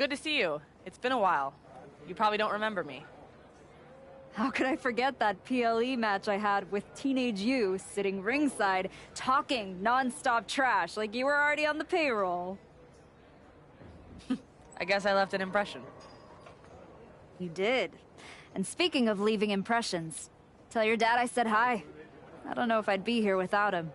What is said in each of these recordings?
Good to see you. It's been a while. You probably don't remember me. How could I forget that PLE match I had with teenage you sitting ringside, talking non-stop trash like you were already on the payroll? I guess I left an impression. You did. And speaking of leaving impressions, tell your dad I said hi. I don't know if I'd be here without him.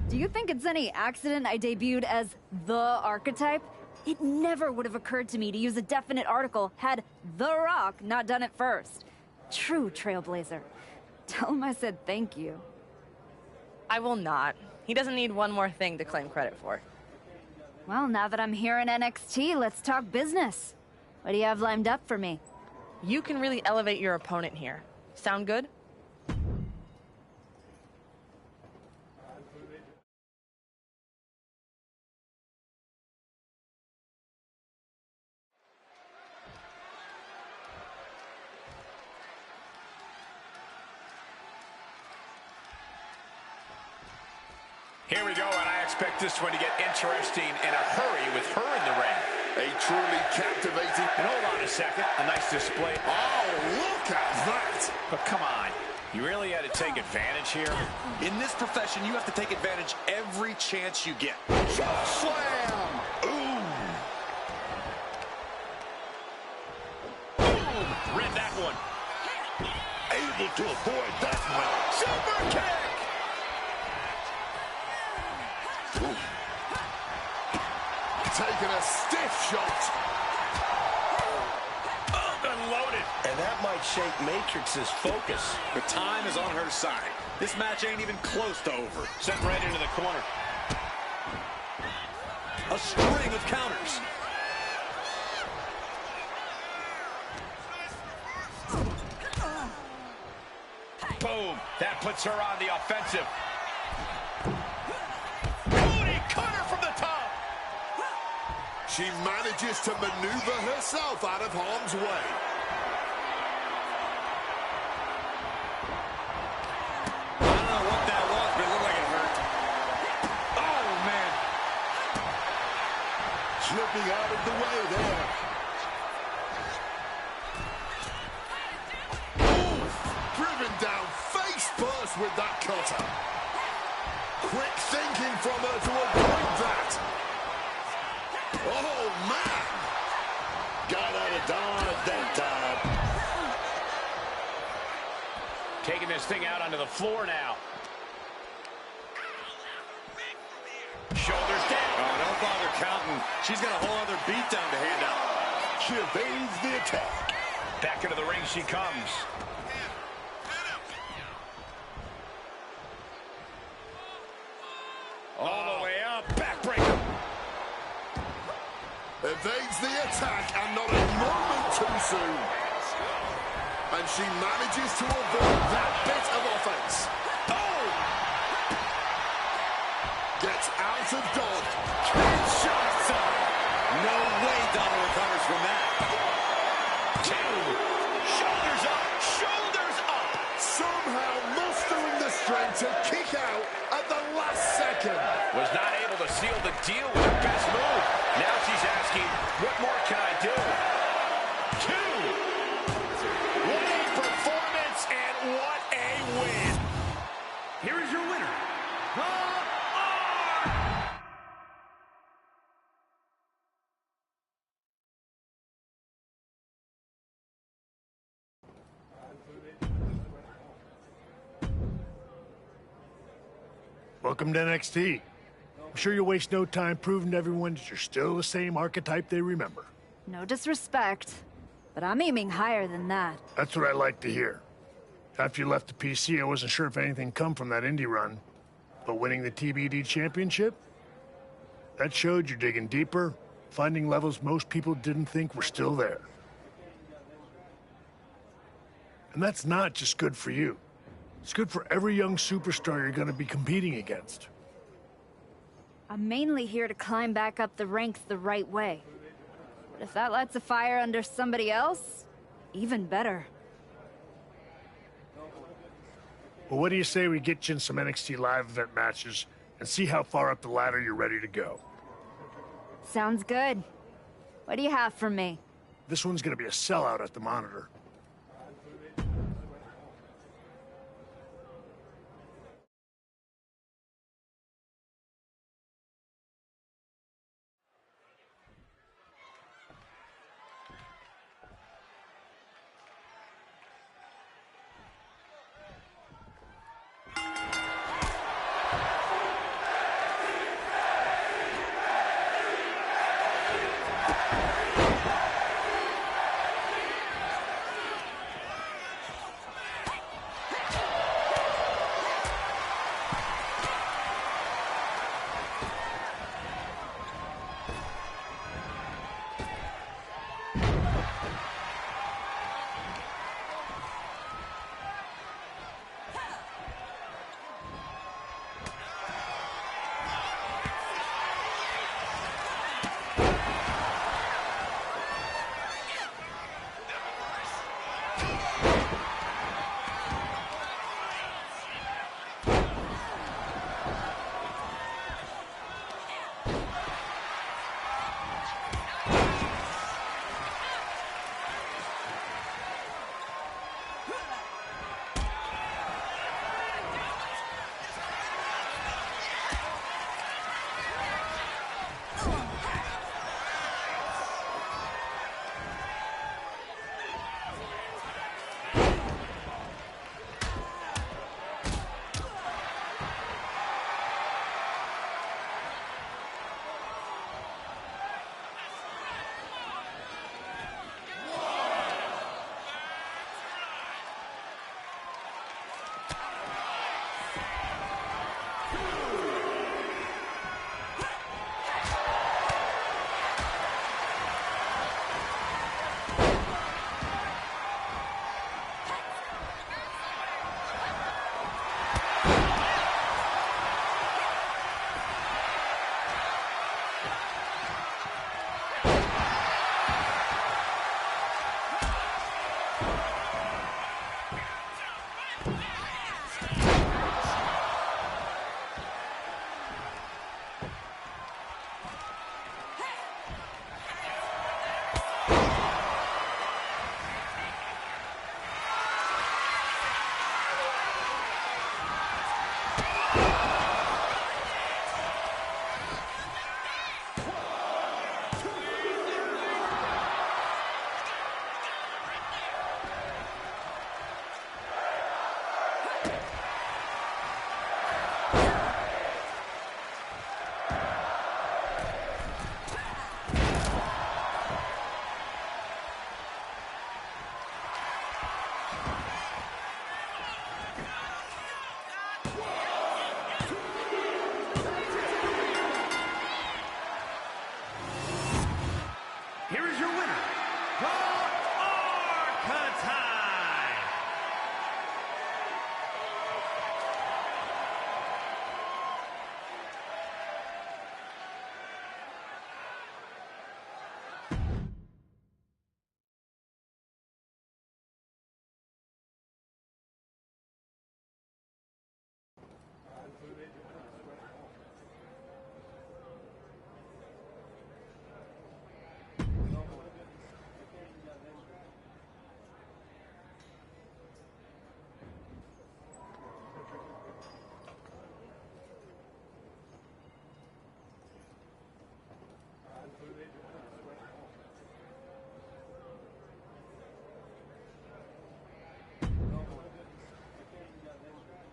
Do you think it's any accident I debuted as the archetype? It never would have occurred to me to use a definite article had The Rock not done it first. True trailblazer. Tell him I said thank you. I will not. He doesn't need one more thing to claim credit for. Well, now that I'm here in NXT, let's talk business. What do you have lined up for me? You can really elevate your opponent here. Sound good? Here we go, and I expect this one to get interesting in a hurry with her in the ring. A truly captivating... And hold on a second, a nice display. Oh, look at that! But come on, you really had to take advantage here? In this profession, you have to take advantage every chance you get. Shot slam! Ooh! Boom! Read that one. Able to avoid that one. Super kick! Ooh. Taking a stiff shot. Up and loaded. And that might shake Matrix's focus. The time is on her side. This match ain't even close to over. Sent right into the corner. A string of counters. Boom. That puts her on the offensive. She manages to maneuver herself out of harm's way. I don't know what that was, but it looked like it hurt. Oh, man. Slipping out of the way there. Ooh, driven down face first with that cutter. Quick thinking from her to avoid that. Oh, man! Got out of dodge that time. Taking this thing out onto the floor now. Shoulders down. Oh, don't bother counting. She's got a whole other beatdown to hand out. She evades the attack. Back into the ring she comes. All the way up. Backbreaker. Evades the attack and not a moment too soon. And she manages to avoid that bit of offense. Oh! Gets out of dodge. Shots up. No way Donna recovers from that. Two. Shoulders up. Shoulders up. Somehow mustering the strength to kick out at the last second. Was not able to seal the deal with her best move. Now she's asking, what more can I do? Two. What a performance and what a win. Here is your winner, The Welcome to NXT. I'm sure you'll waste no time proving to everyone that you're still the same archetype they remember. No disrespect, but I'm aiming higher than that. That's what I like to hear. After you left the PC, I wasn't sure if anything come from that indie run. But winning the TBD championship? That showed you're digging deeper, finding levels most people didn't think were still there. And that's not just good for you. It's good for every young superstar you're going to be competing against. I'm mainly here to climb back up the ranks the right way. But if that lights a fire under somebody else, even better. Well, what do you say we get you in some NXT live event matches and see how far up the ladder you're ready to go? Sounds good. What do you have for me? This one's gonna be a sellout at the monitor.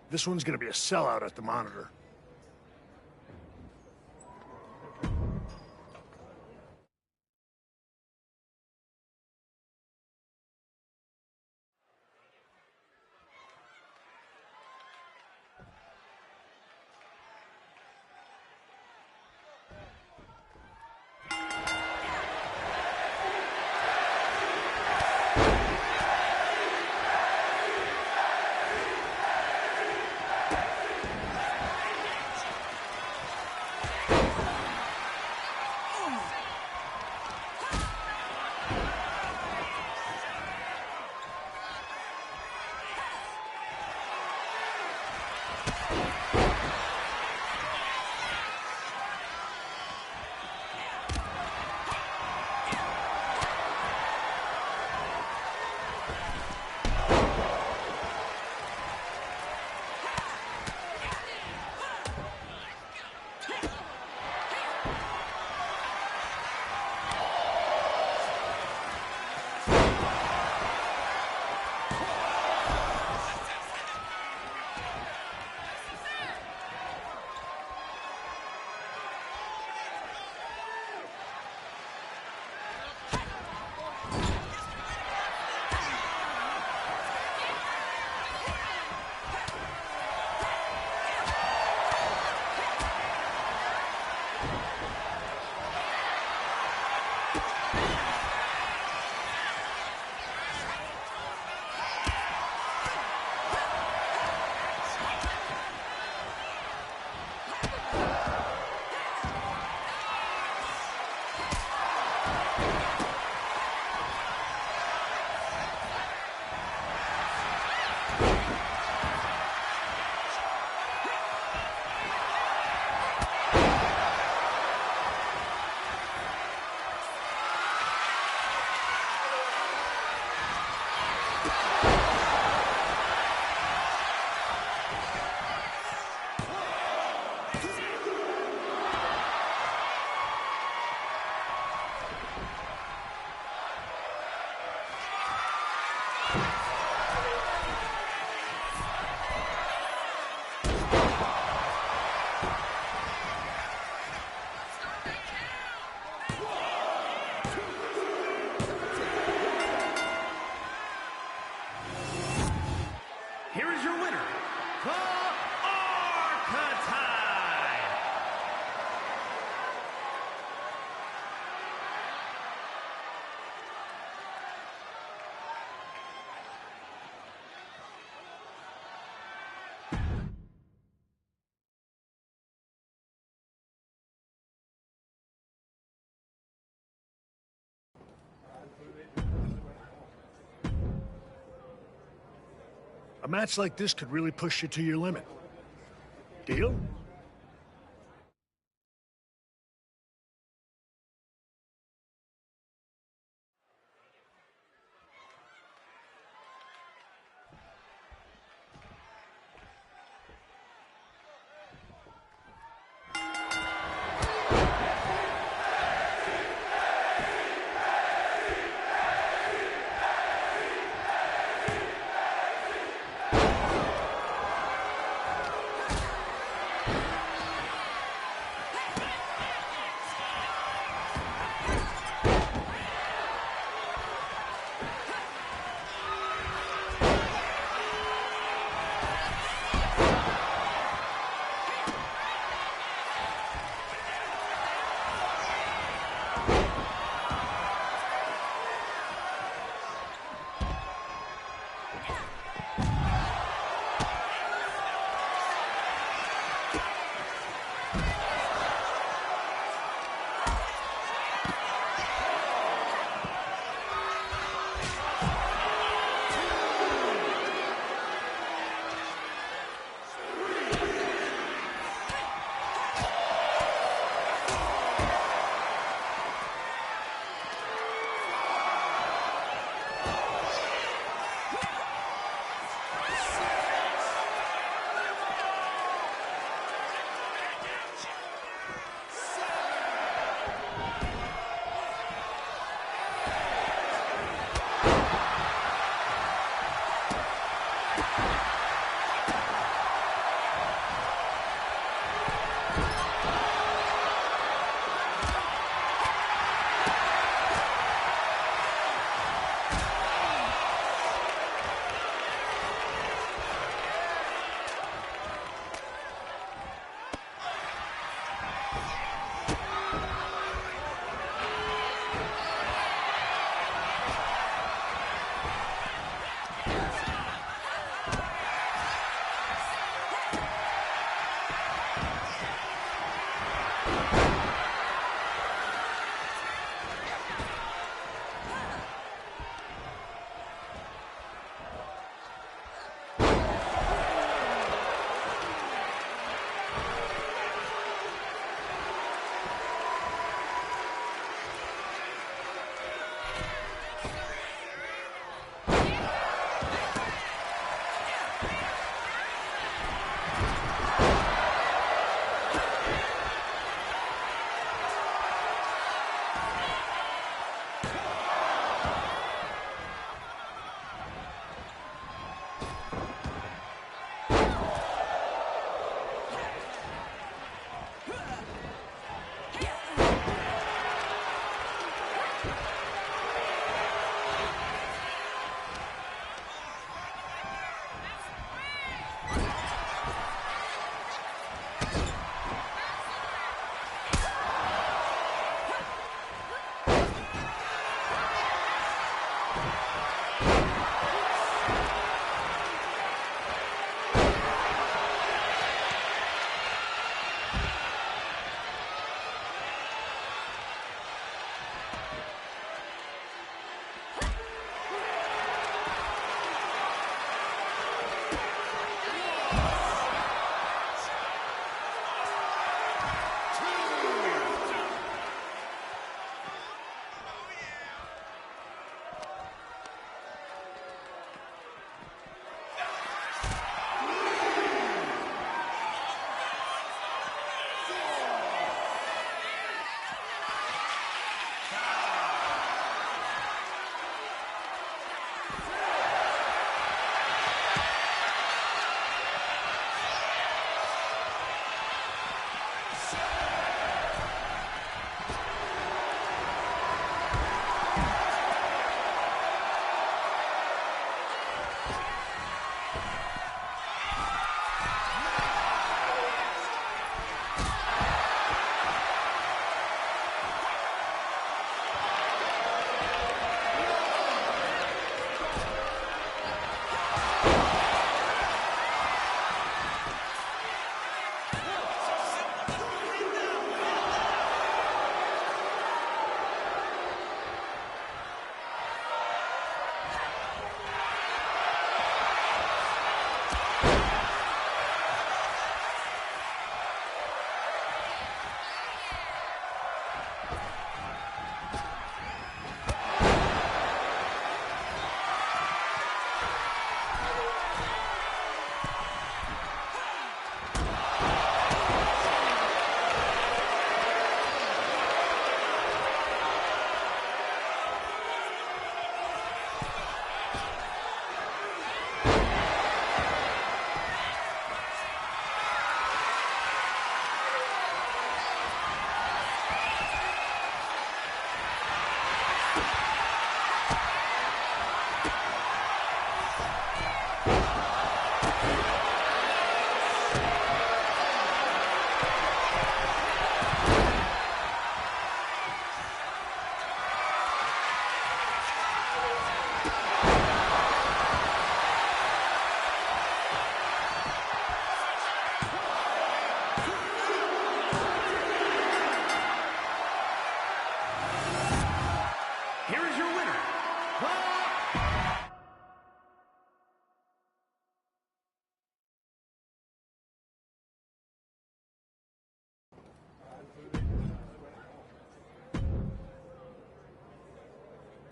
This one's gonna be a sellout at the monitor. Here is your winner, the Archetype. A match like this could really push you to your limit. Deal?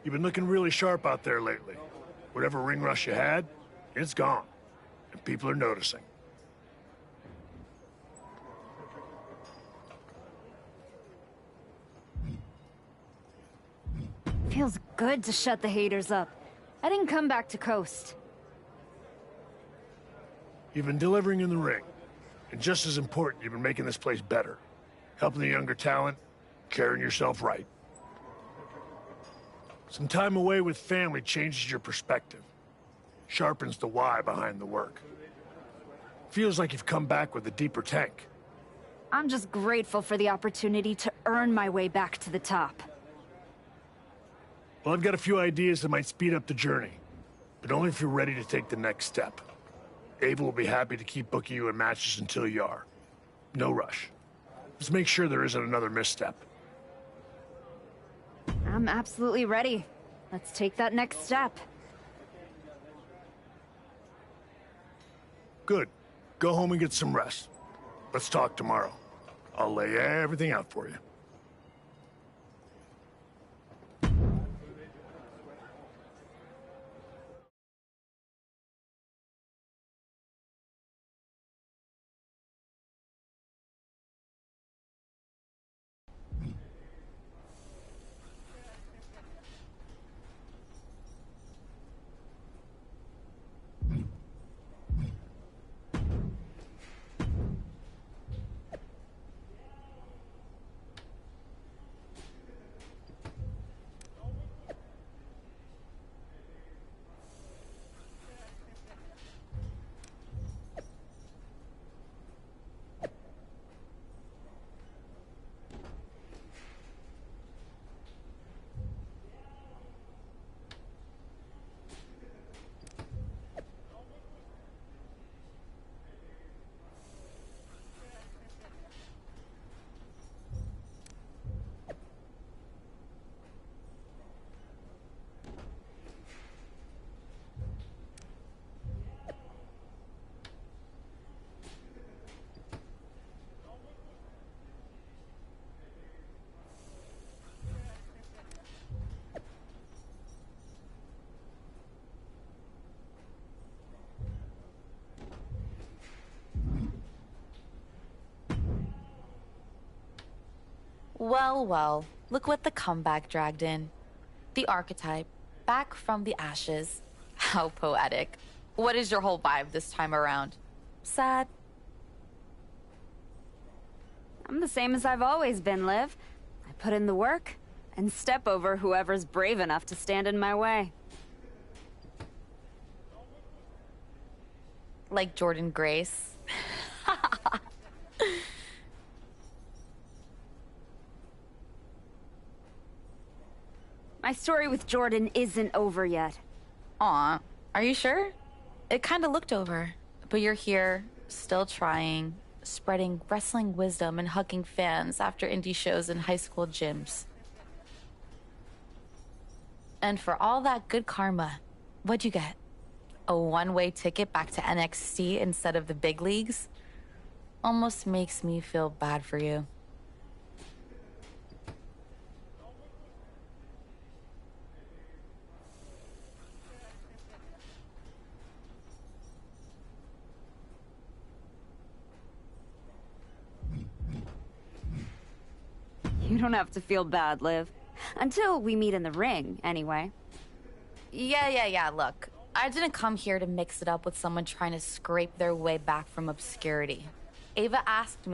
You've been looking really sharp out there lately. Whatever ring rush you had, it's gone. And people are noticing. Feels good to shut the haters up. I didn't come back to coast. You've been delivering in the ring. And just as important, you've been making this place better. Helping the younger talent, carrying yourself right. Some time away with family changes your perspective. Sharpens the why behind the work. Feels like you've come back with a deeper tank. I'm just grateful for the opportunity to earn my way back to the top. Well, I've got a few ideas that might speed up the journey, but only if you're ready to take the next step. Ava will be happy to keep booking you in matches until you are. No rush. Just make sure there isn't another misstep. I'm absolutely ready. Let's take that next step. Good. Go home and get some rest. Let's talk tomorrow. I'll lay everything out for you. Well, well, look what the comeback dragged in. The archetype, back from the ashes. How poetic. What is your whole vibe this time around? Sad? I'm the same as I've always been, Liv. I put in the work and step over whoever's brave enough to stand in my way. Like Jordan Grace? My story with Jordan isn't over yet. Aw, are you sure? It kinda looked over. But you're here, still trying, spreading wrestling wisdom and hugging fans after indie shows in high school gyms. And for all that good karma, what'd you get? A one-way ticket back to NXT instead of the big leagues? Almost makes me feel bad for you. You don't have to feel bad, Liv. Until we meet in the ring, anyway. Yeah, look. I didn't come here to mix it up with someone trying to scrape their way back from obscurity. Ava asked,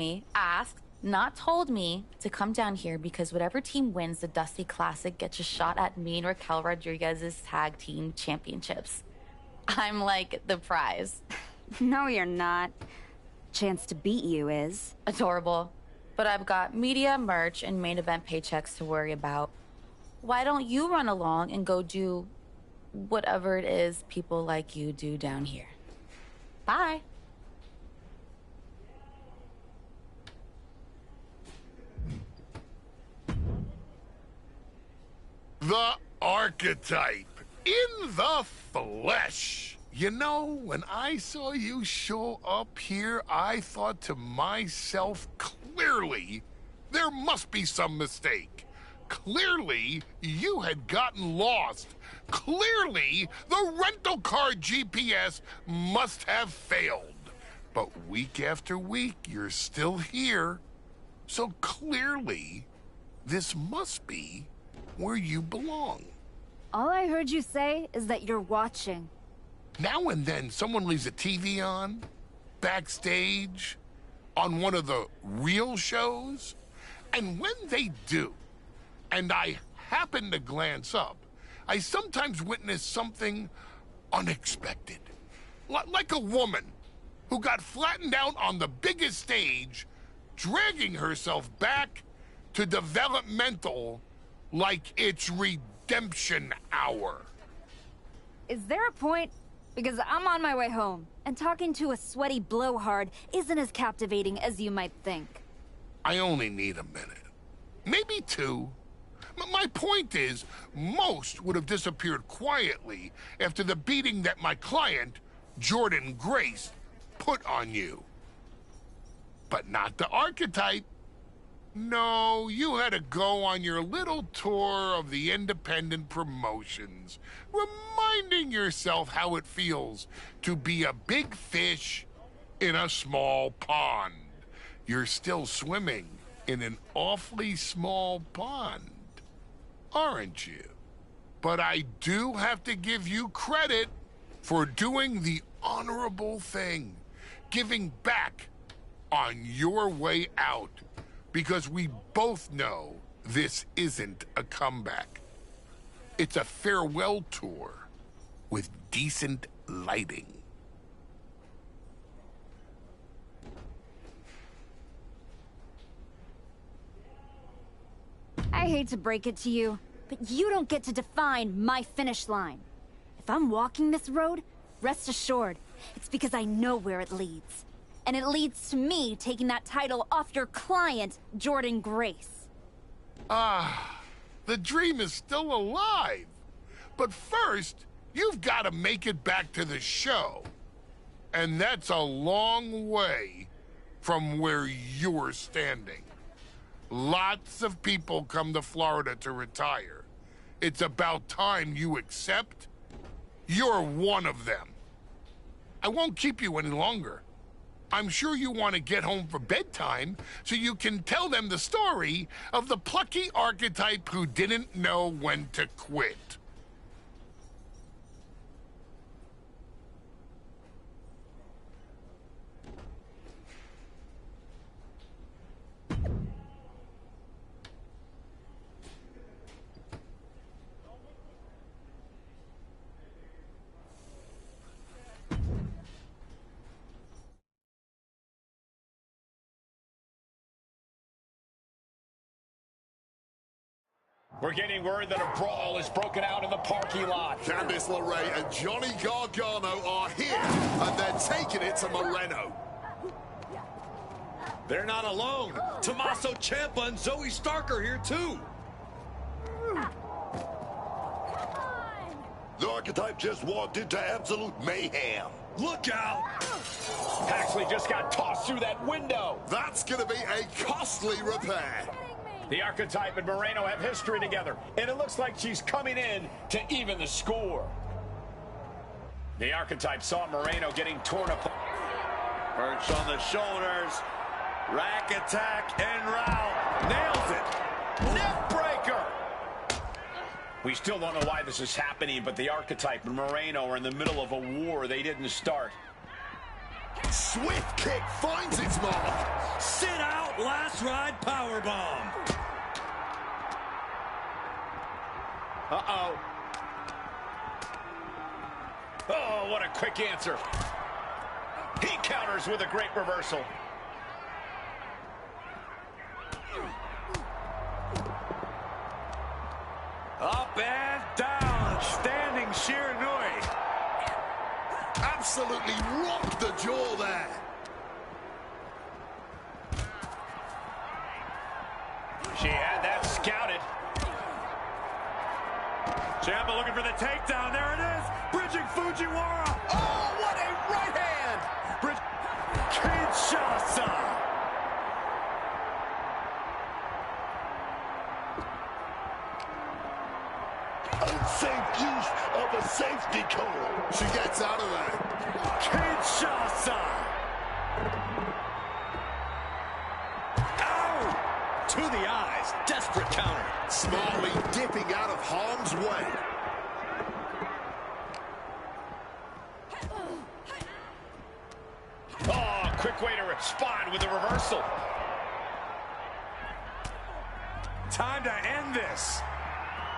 not told me, to come down here because whatever team wins the Dusty Classic gets a shot at me and Raquel Rodriguez's tag team championships. I'm like the prize. No, you're not. Chance to beat you is. Adorable. But I've got media, merch, and main event paychecks to worry about. Why don't you run along and go do whatever it is people like you do down here? Bye. The archetype in the flesh. You know, when I saw you show up here, I thought to myself, clearly, there must be some mistake. Clearly, you had gotten lost. Clearly, the rental car GPS must have failed. But week after week, you're still here. So clearly, this must be where you belong. All I heard you say is that you're watching. Now and then, someone leaves a TV on, backstage, on one of the real shows. And when they do, and I happen to glance up, I sometimes witness something unexpected. Like a woman who got flattened out on the biggest stage, dragging herself back to developmental like it's redemption hour. Is there a point? Because I'm on my way home, and talking to a sweaty blowhard isn't as captivating as you might think. I only need a minute. Maybe two. My point is, most would have disappeared quietly after the beating that my client, Jordan Grace, put on you. But not the archetype. No, you had to go on your little tour of the independent promotions, reminding yourself how it feels to be a big fish in a small pond. You're still swimming in an awfully small pond, aren't you? But I do have to give you credit for doing the honorable thing, giving back on your way out. Because we both know this isn't a comeback. It's a farewell tour with decent lighting. I hate to break it to you, but you don't get to define my finish line. If I'm walking this road, rest assured, it's because I know where it leads. And it leads to me taking that title off your client, Jordan Grace. The dream is still alive. But first, you've got to make it back to the show. And that's a long way from where you're standing. Lots of people come to Florida to retire. It's about time you accept you're one of them. I won't keep you any longer. I'm sure you want to get home for bedtime so you can tell them the story of the plucky archetype who didn't know when to quit. We're getting word that a brawl is broken out in the parking lot. Candice LeRae and Johnny Gargano are here, and they're taking it to Moreno. They're not alone. Tommaso Ciampa and Zoe Stark are here too. The archetype just walked into absolute mayhem. Look out! Paxley just got tossed through that window. That's going to be a costly repair. The archetype and Moreno have history together, and it looks like she's coming in to even the score. The archetype saw Moreno getting torn apart. Perch on the shoulders. Rack attack and route. Nails it. Neck breaker. We still don't know why this is happening, but the archetype and Moreno are in the middle of a war they didn't start. Swift kick finds its mark. Sit out, last ride powerbomb. Uh-oh. Oh, what a quick answer. He counters with a great reversal. Up and down, standing Shiranui. Absolutely rocked the jaw there. She had that scouted. Ciampa looking for the takedown. There it is. Bridging Fujiwara. Oh, what a right hand! Kinshasa. of a safety cone. She gets out of there. Kinshasa. Ow! To the eyes. Desperate counter. Smartly dipping out of harm's way. Oh, quick way to respond with a reversal. Time to end this.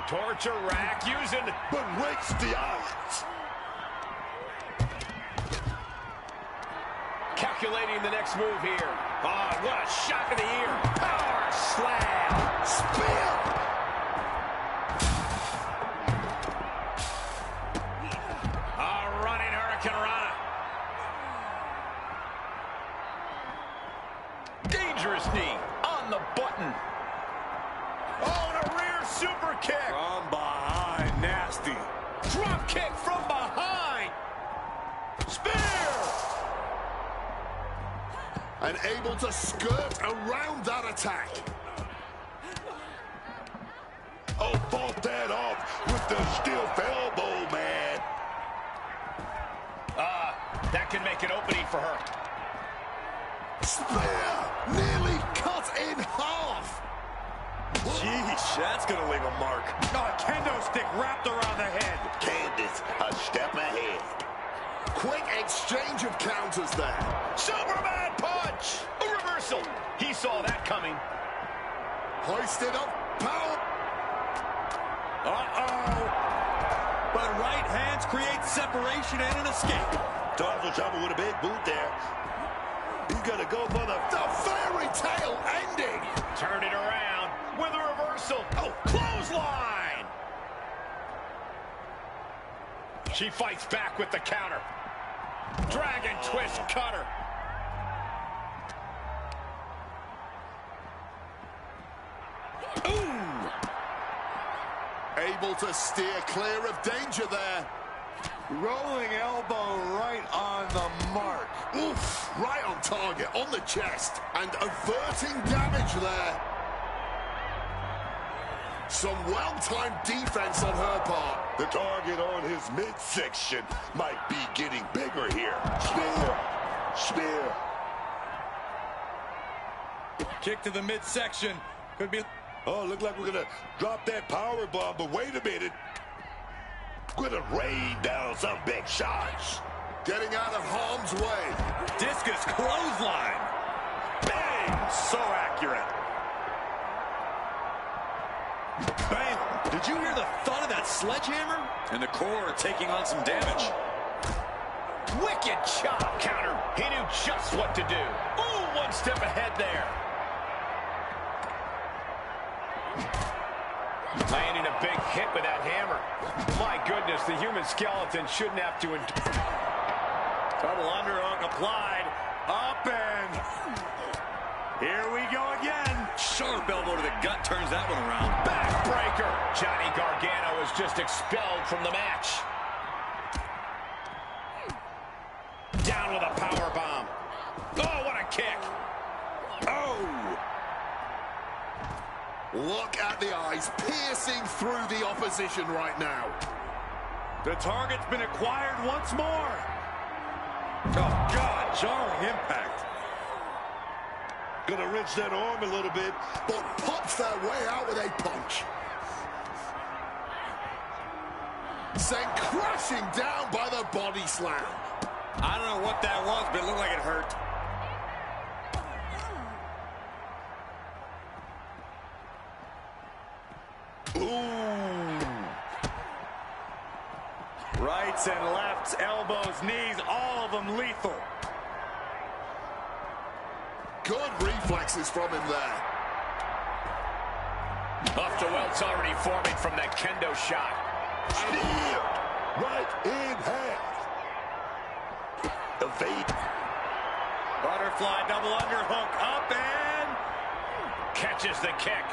Torture rack using... But rakes the odds. Calculating the next move here. Oh, what a shock of the ear. Power slam. Spear. A running Hurricane Rana. Dangerous knee on the button. Oh, and a rear super kick. From behind, nasty. Drop kick from behind. Spear. And able to skirt around that attack. Oh, fought that off with the stiff elbow, man. That can make an opening for her. Spear nearly cut in half. Jeez, that's gonna leave a mark. Oh, a kendo stick wrapped around the head. Candace, a step ahead. Quick exchange of counters there. Superman punch. A reversal. He saw that coming. Hoisted up, power. Uh-oh. But right hands create separation and an escape. Donald Trump with a big boot there. He's gonna go for the fairy tale ending. Turn it around with a reversal. Oh, clothesline. She fights back with the counter. Dragon twist cutter. Ooh. Able to steer clear of danger there. Rolling elbow right on the mark. Oof, right on target, on the chest, and averting damage there. Some well-timed defense on her part. The target on his midsection might be getting bigger here. Spear, spear. Kick to the midsection. Could be... Oh, look like we're gonna drop that power bomb, but wait a minute. Gonna rain down some big shots. Getting out of harm's way. Discus clothesline. Bang! So accurate. Bam! Did you hear the thud of that sledgehammer? And the core taking on some damage. Wicked chop counter. He knew just what to do. Ooh, one step ahead there. Landing a big hit with that hammer. My goodness, the human skeleton shouldn't have to endure. Double underhook applied. Up and... Here we go again. Sharp elbow to the gut turns that one around. Backbreaker. Johnny Gargano is just expelled from the match. Down with a power bomb. Oh, what a kick. Oh! Look at the eyes piercing through the opposition right now. The target's been acquired once more. Oh, God, jarring impact. Gonna wrench that arm a little bit, but pops their way out with a punch. Sent crashing down by the body slam. I don't know what that was, but it looked like it hurt. Ooh. Rights and lefts, elbows, knees, all of them lethal. Good reflexes from him there. Off the welts already forming from that kendo shot. Steered right in half. Evade. Butterfly double underhook up and... Catches the kick.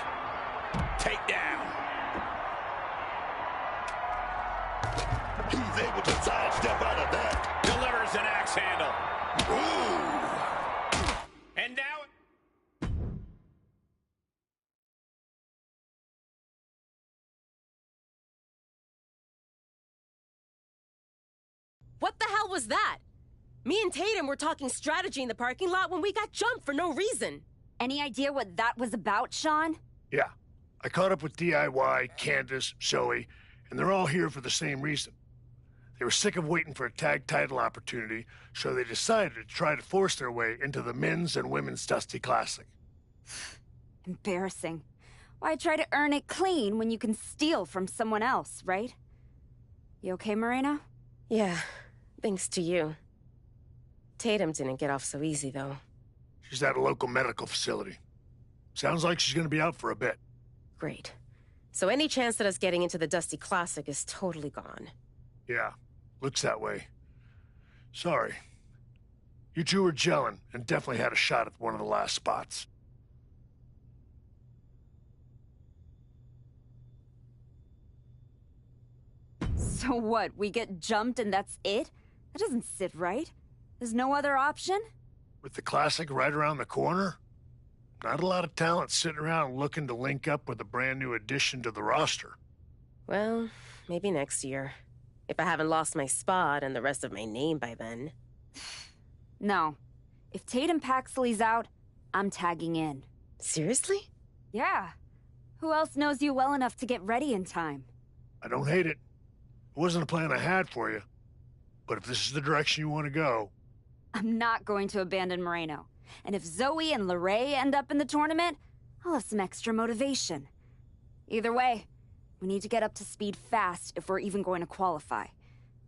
Takedown. He's able to sidestep out of that. Delivers an axe handle. Ooh. And now... What the hell was that? Me and Tatum were talking strategy in the parking lot when we got jumped for no reason. Any idea what that was about, Sean? Yeah. I caught up with DIY, Candace, Zoe, and they're all here for the same reason. They were sick of waiting for a tag title opportunity, so they decided to try to force their way into the men's and women's Dusty Classic. Embarrassing. Why try to earn it clean when you can steal from someone else, right? You okay, Moreno? Yeah, thanks to you. Tatum didn't get off so easy, though. She's at a local medical facility. Sounds like she's gonna be out for a bit. Great. So any chance that us getting into the Dusty Classic is totally gone. Yeah, looks that way. Sorry. You two were gelling and definitely had a shot at one of the last spots. So what, we get jumped and that's it? That doesn't sit right. There's no other option? With the Classic right around the corner, not a lot of talent sitting around looking to link up with a brand new addition to the roster. Well, maybe next year. If I haven't lost my spot and the rest of my name by then. No. If Tatum Paxley's out, I'm tagging in. Seriously? Yeah. Who else knows you well enough to get ready in time? I don't hate it. It wasn't a plan I had for you. But if this is the direction you want to go... I'm not going to abandon Moreno. And if Zoe and LeRae end up in the tournament, I'll have some extra motivation. Either way, we need to get up to speed fast if we're even going to qualify.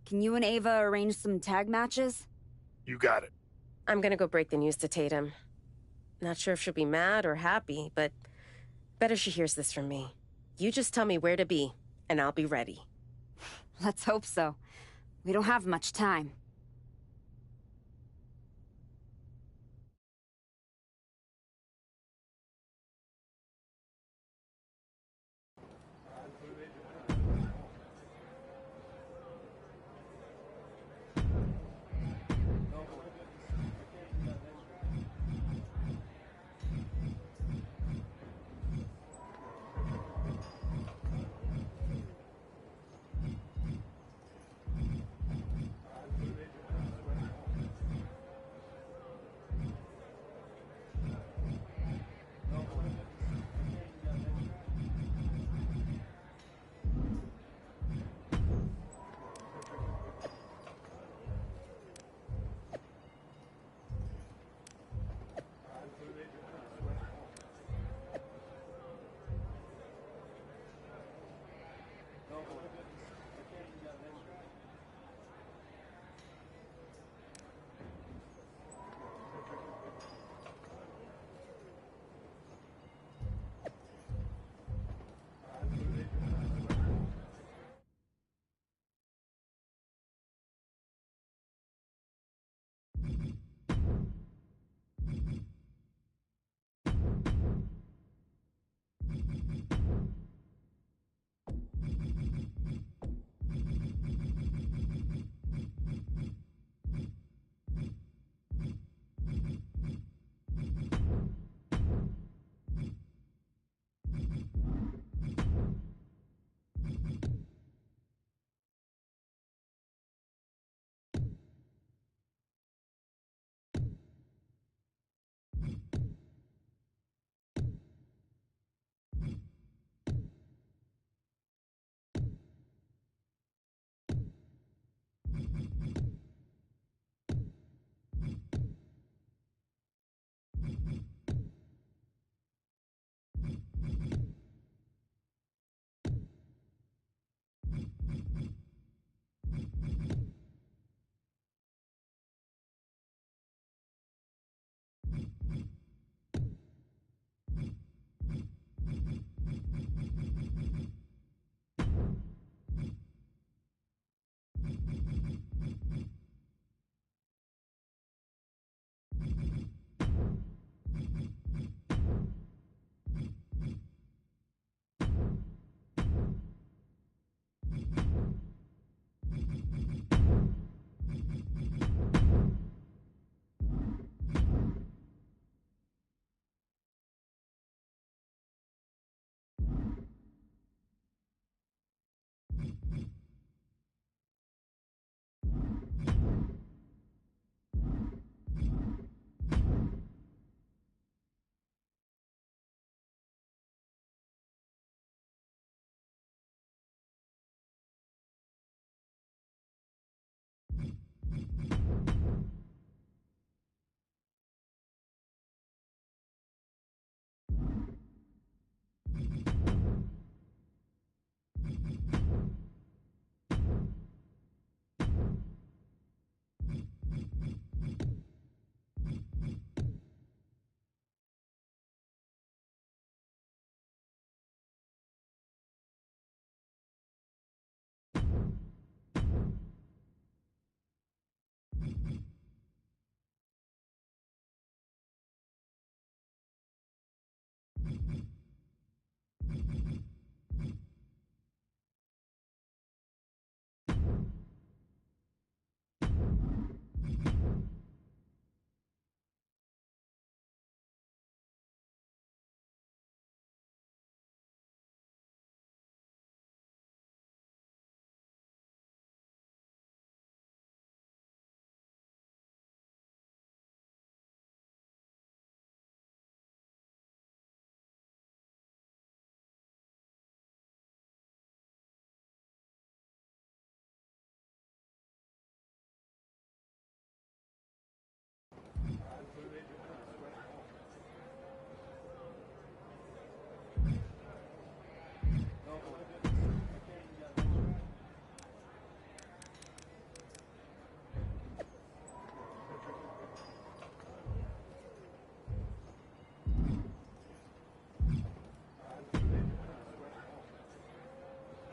Can you and Ava arrange some tag matches? You got it. I'm gonna go break the news to Tatum. Not sure if she'll be mad or happy, but better she hears this from me. You just tell me where to be, and I'll be ready. Let's hope so. We don't have much time.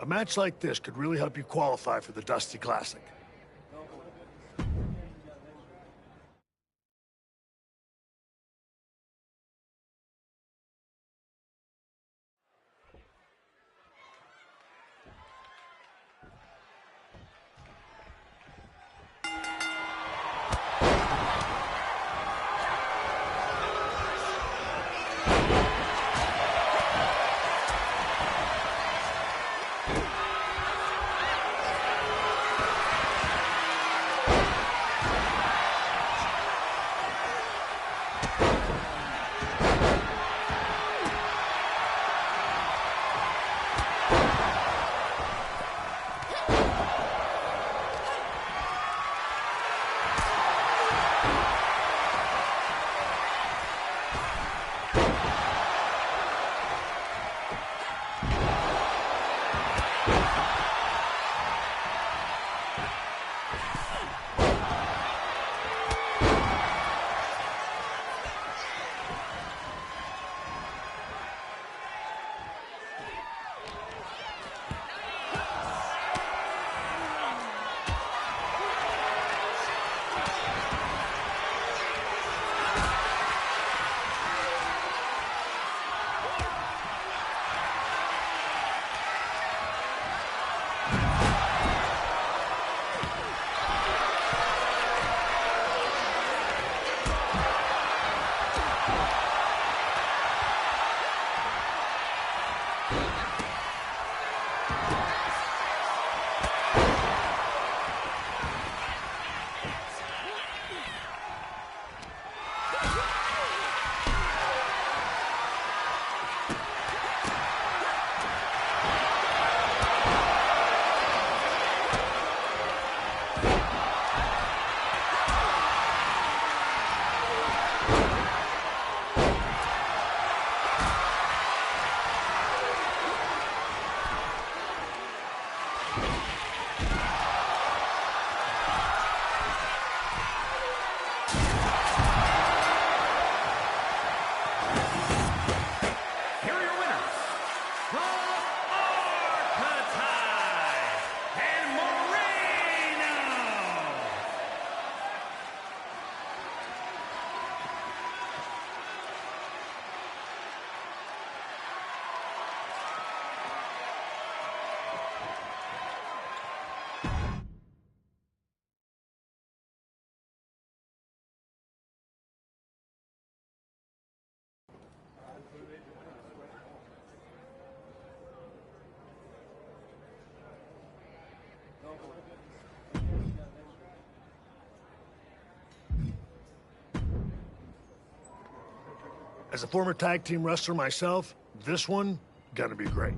match like this could really help you qualify for the Dusty Classic. As a former tag team wrestler myself, this one gonna be great.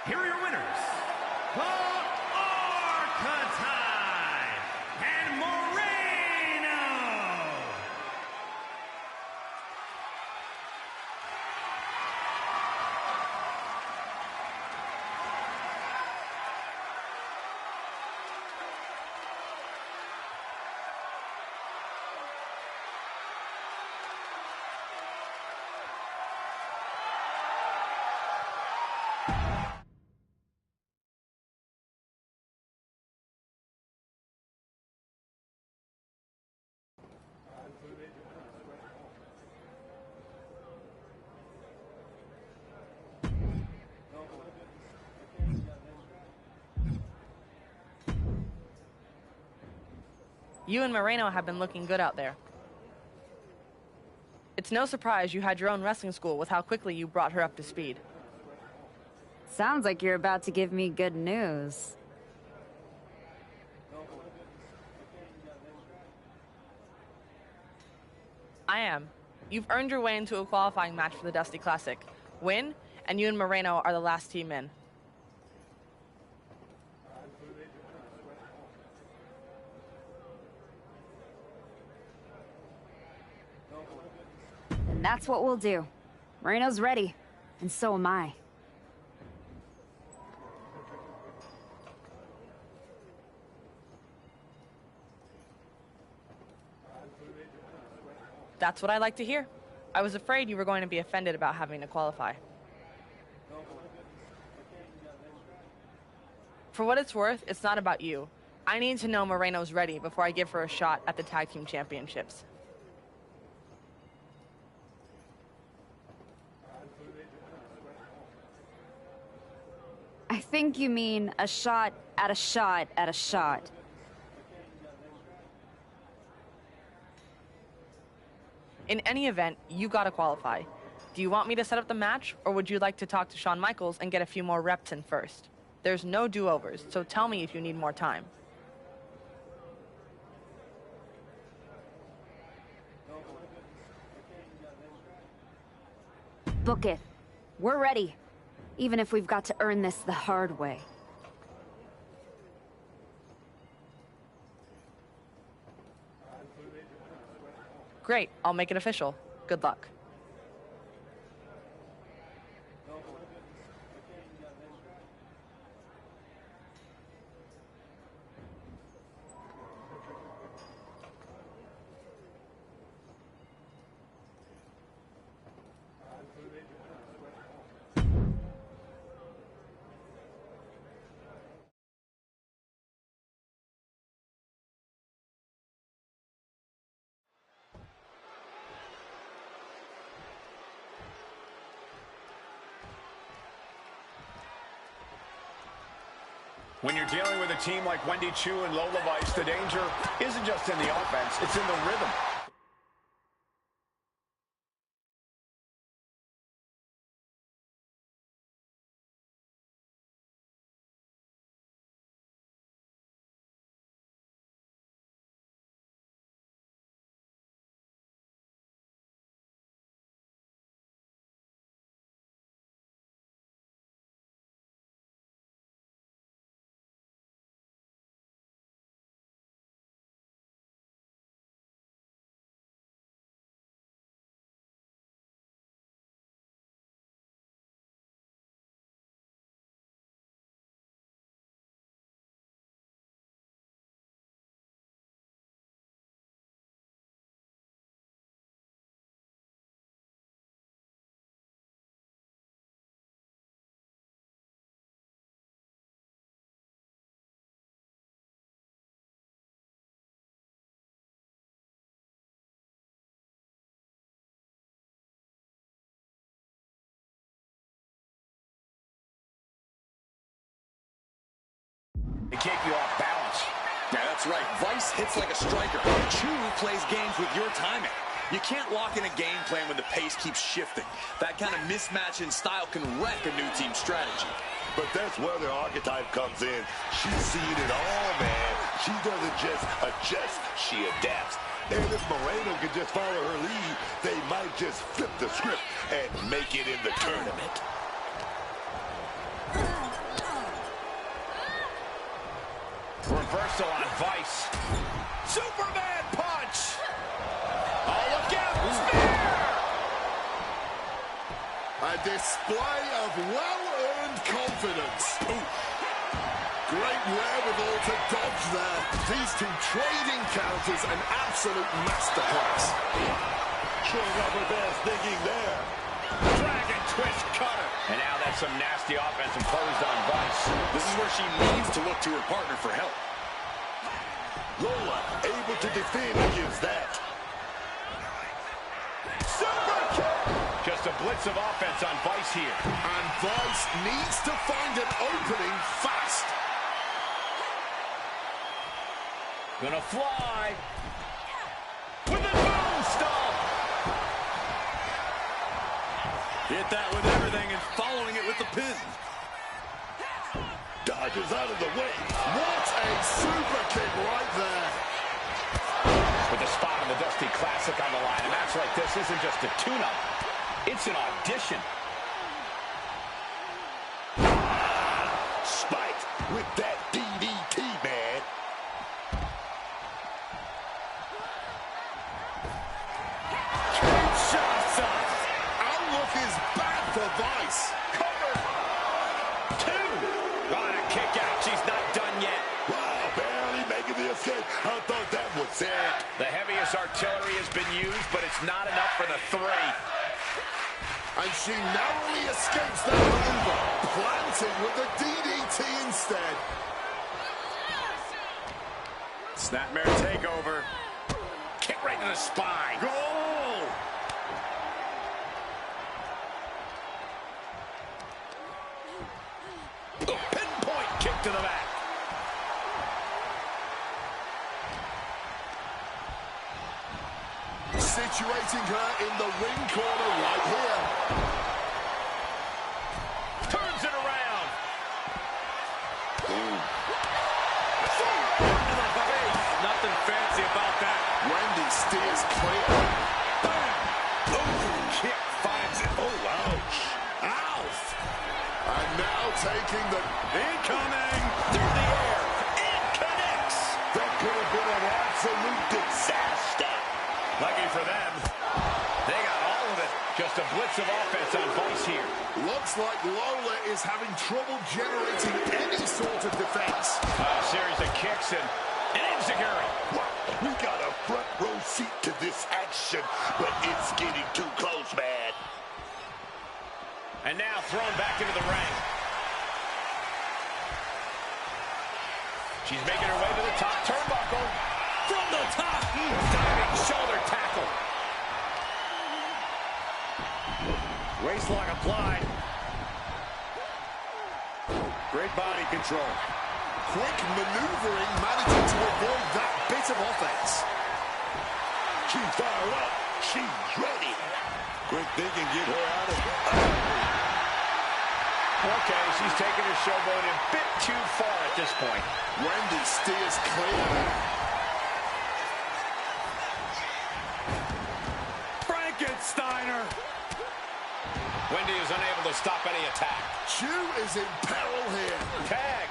Here are your winners, the Archetype and Moreno. You and Moreno have been looking good out there. It's no surprise you had your own wrestling school with how quickly you brought her up to speed. Sounds like you're about to give me good news. I am. You've earned your way into a qualifying match for the Dusty Classic. Win, and you and Moreno are the last team in. And that's what we'll do. Moreno's ready, and so am I. That's what I like to hear. I was afraid you were going to be offended about having to qualify. For what it's worth, it's not about you. I need to know Moreno's ready before I give her a shot at the Tag Team Championships. I think you mean a shot at a shot at a shot. In any event, you gotta qualify. Do you want me to set up the match, or would you like to talk to Shawn Michaels and get a few more reps in first? There's no do-overs, so tell me if you need more time. Book it. We're ready. Even if we've got to earn this the hard way. Great, I'll make it official. Good luck. When you're dealing with a team like Wendy Chu and Lola Vice, the danger isn't just in the offense, it's in the rhythm. It keep you off balance. Yeah, that's right. Vice hits like a striker. Chu plays games with your timing. You can't lock in a game plan when the pace keeps shifting. That kind of mismatch in style can wreck a new team strategy. But that's where the archetype comes in. She's seen it all, man. She doesn't just adjust, she adapts. And if Moreno could just follow her lead, they might just flip the script and make it in the tournament. Reversal on Vice. Superman punch! Oh, look out! Spear! A display of well-earned confidence. Great wherewithal to dodge there. These two trading counters, an absolute masterclass. Showing up her best thinking there. Dragon twist cutter. And now that's some nasty offense imposed on Vice. This is where she needs to look to her partner for help. Lola able to defend against that. Super kick! Just a blitz of offense on Vice here. And Vice needs to find an opening fast. Gonna fly. With a moonstone. Hit that with everything and following it with the pin. Dodges out of the way. What a super kick right there. With the spot on the Dusty Classic on the line, a match like this isn't just a tune-up. It's an audition. Spiked with that DDT, man. Shots up. Outlook is bad for Vice. Cover. Two. On a kick out. She's not done yet. Wow, barely making the escape. I thought that was it. The heaviest artillery has been used, but it's not enough for the three. And she narrowly escapes that maneuver, planting with the DDT instead. Snapmare takeover. Kick right to the spine. Goal! A pinpoint kick to the back. Situating her in the ring corner right here. Turns it around. Nothing fancy about that. Wendy steers clear. Kick finds it. Oh, ouch. Ouch. And now taking the Incoming! Through the air. It connects. That could have been an absolute disaster. Lucky for them. They got all of it. Just a blitz of offense on Vice here. Looks like Lola is having trouble generating any sort of defense. A series of kicks and enziguri. Wow, we got a front row seat to this action, but it's getting too close, man. And now thrown back into the ring. She's making her way to the top turnbuckle. From the top. Diving shoulder tackle. Waistlock applied. Great body control. Quick maneuvering, managing to avoid that bit of offense. She's fired up. She's ready. Quick thinking, get her out of Okay, she's taking her showboat a bit too far at this point. Wendy steers clear. Frankensteiner! Wendy is unable to stop any attack. Chu is in peril here. Tag.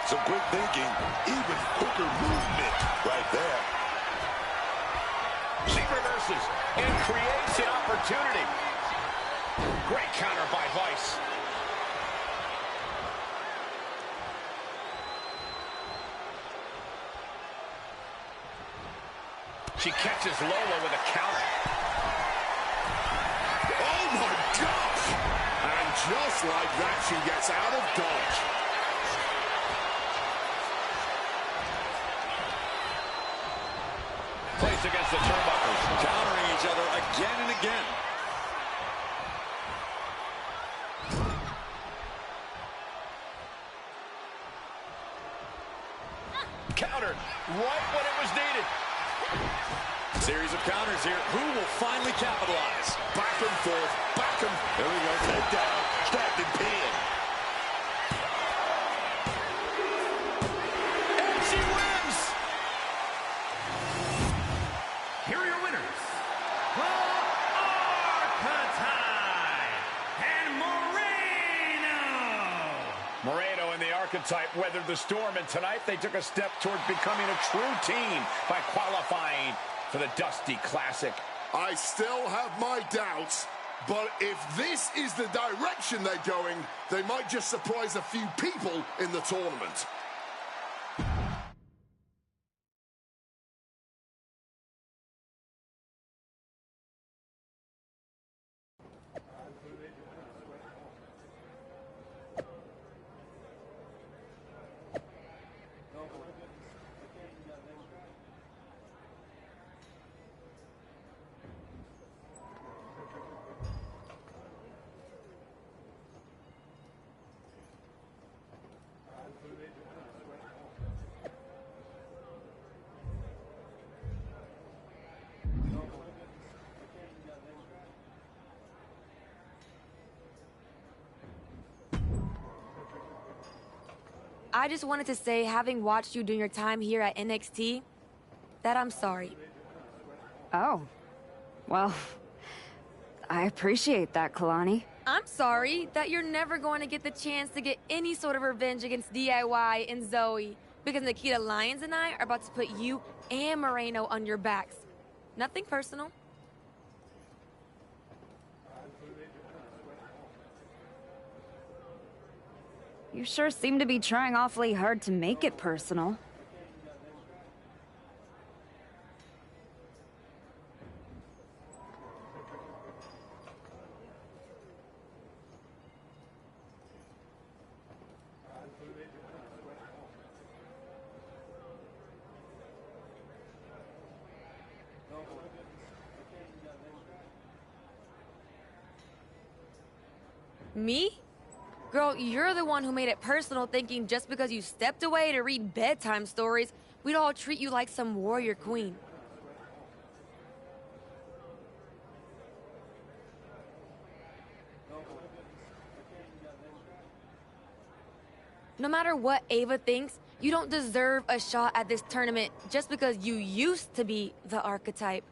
Some quick thinking, even quicker movement right there. She reverses and creates an opportunity. Great counter by Vice. She catches Lola with a counter. Oh my gosh! And just like that, she gets out of dodge. Placed against the turnbuckles. Countering each other again and again. answered right when it was needed. Series of counters here. Who will finally capitalize? Back and forth, back and... There we go, take down, trapped and pinned. And she wins! Here are your winners, the Archetype and Moreno and the Archetype weathered the storm, and tonight they took a step towards becoming a true team by qualifying for the Dusty Classic. I still have my doubts, but if this is the direction they're going, they might just surprise a few people in the tournament. I just wanted to say, having watched you during your time here at NXT, that I'm sorry. Oh. Well, I appreciate that, Kalani. I'm sorry that you're never going to get the chance to get any sort of revenge against DIY and Zoe, because Nikita Lyons and I are about to put you and Moreno on your backs. Nothing personal. You sure seem to be trying awfully hard to make it personal. Me? Girl, you're the one who made it personal, thinking just because you stepped away to read bedtime stories, we'd all treat you like some warrior queen. No matter what Ava thinks, you don't deserve a shot at this tournament just because you used to be the Archetype.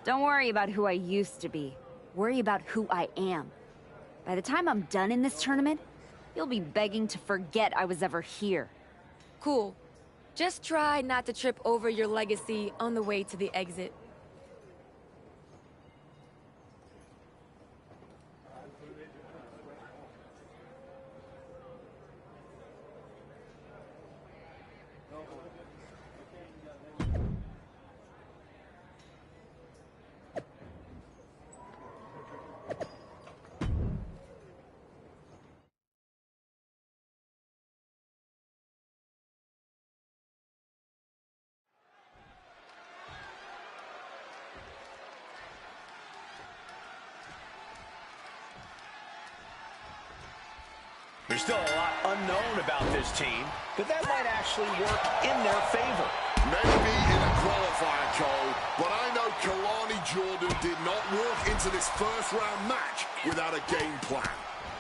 Don't worry about who I used to be. Worry about who I am. By the time I'm done in this tournament, you'll be begging to forget I was ever here. Cool. Just try not to trip over your legacy on the way to the exit. There's still a lot unknown about this team, but that might actually work in their favor. Maybe in a qualifier, Cole, but I know Kalani Jordan did not walk into this first-round match without a game plan.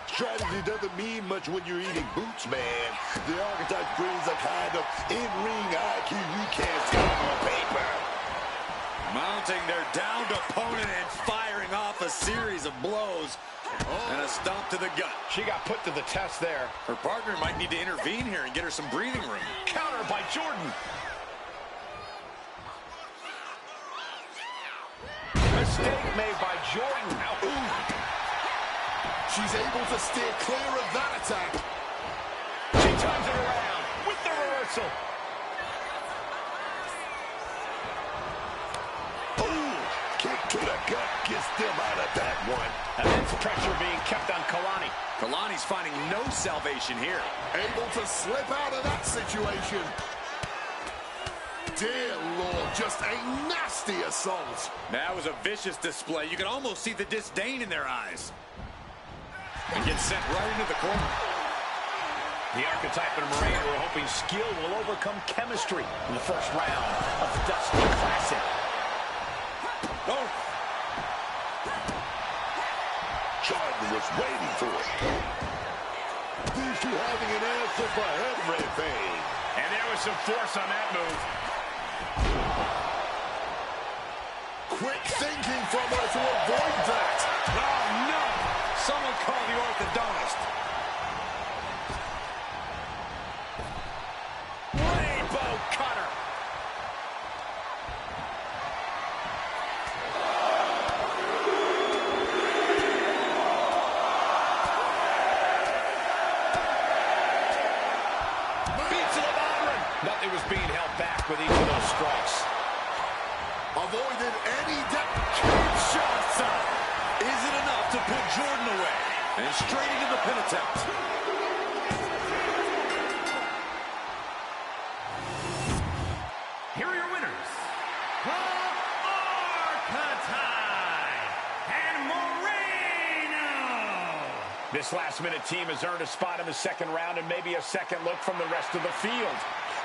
Strategy doesn't mean much when you're eating boots, man. The Archetype brings a kind of in-ring IQ you can't see on paper. Mounting their downed opponent and firing off a series of blows. And a stomp to the gut. She got put to the test there. Her partner might need to intervene here and get her some breathing room. Counter by Jordan. Mistake made by Jordan. Ooh. She's able to steer clear of that attack. She turns it around with the reversal. Ooh, kick to the gut gets them out of that one. And pressure being kept on Kalani. Kalani's finding no salvation here. Able to slip out of that situation. Dear Lord, just a nasty assault. That was a vicious display. You can almost see the disdain in their eyes. And gets sent right into the corner. The archetype and Moreno are hoping skill will overcome chemistry in the first round of the Dusty Classic. Oh! Jordan was waiting for it. These two having an answer for everything. And there was some force on that move. Quick thinking from her to avoid that. Oh, no! Someone call the orthodontist. Rainbow cutter. Beats the Byron. Nothing was being held back with each of those strikes. Avoided any Cheap shots up. Is it enough to put Jordan away? And straight into the pin attempt. Here are your winners, the Archetype and Moreno. This last-minute team has earned a spot in the second round and maybe a second look from the rest of the field.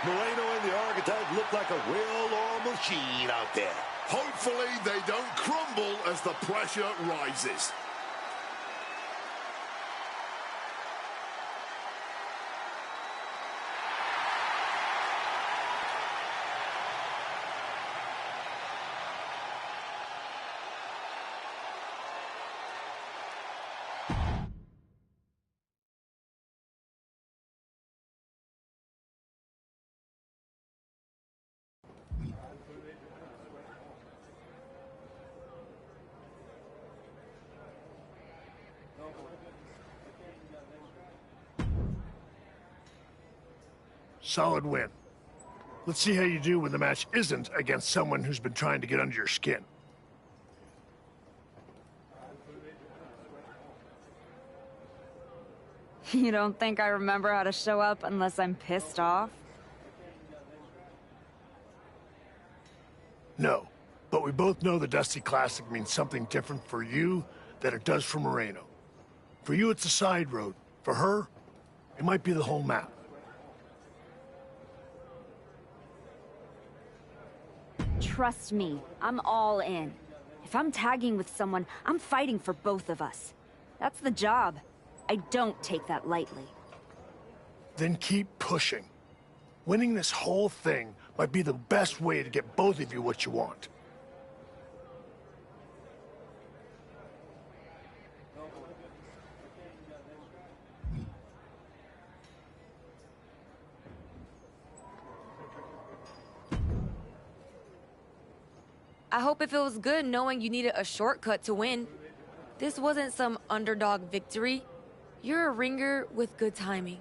Moreno and the Archetype look like a well-oiled machine out there. Hopefully they don't crumble as the pressure rises. Solid win. Let's see how you do when the match isn't against someone who's been trying to get under your skin. You don't think I remember how to show up unless I'm pissed off? No, but we both know the Dusty Classic means something different for you than it does for Moreno. For you, it's a side road. For her, it might be the whole map. Trust me, I'm all in. If I'm tagging with someone, I'm fighting for both of us. That's the job. I don't take that lightly. Then keep pushing. Winning this whole thing might be the best way to get both of you what you want. I hope it feels good knowing you needed a shortcut to win. This wasn't some underdog victory. You're a ringer with good timing.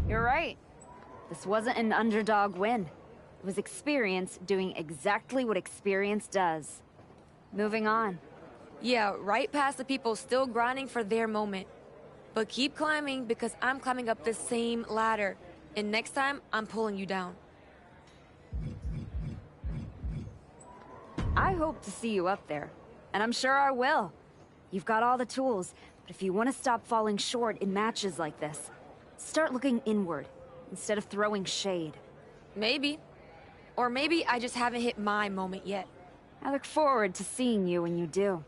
You're right. This wasn't an underdog win. It was experience doing exactly what experience does. Moving on. Yeah, right past the people still grinding for their moment. But keep climbing because I'm climbing up the same ladder. And next time, I'm pulling you down. I hope to see you up there. And I'm sure I will. You've got all the tools, but if you want to stop falling short in matches like this, start looking inward instead of throwing shade. Maybe. Or maybe I just haven't hit my moment yet. I look forward to seeing you when you do.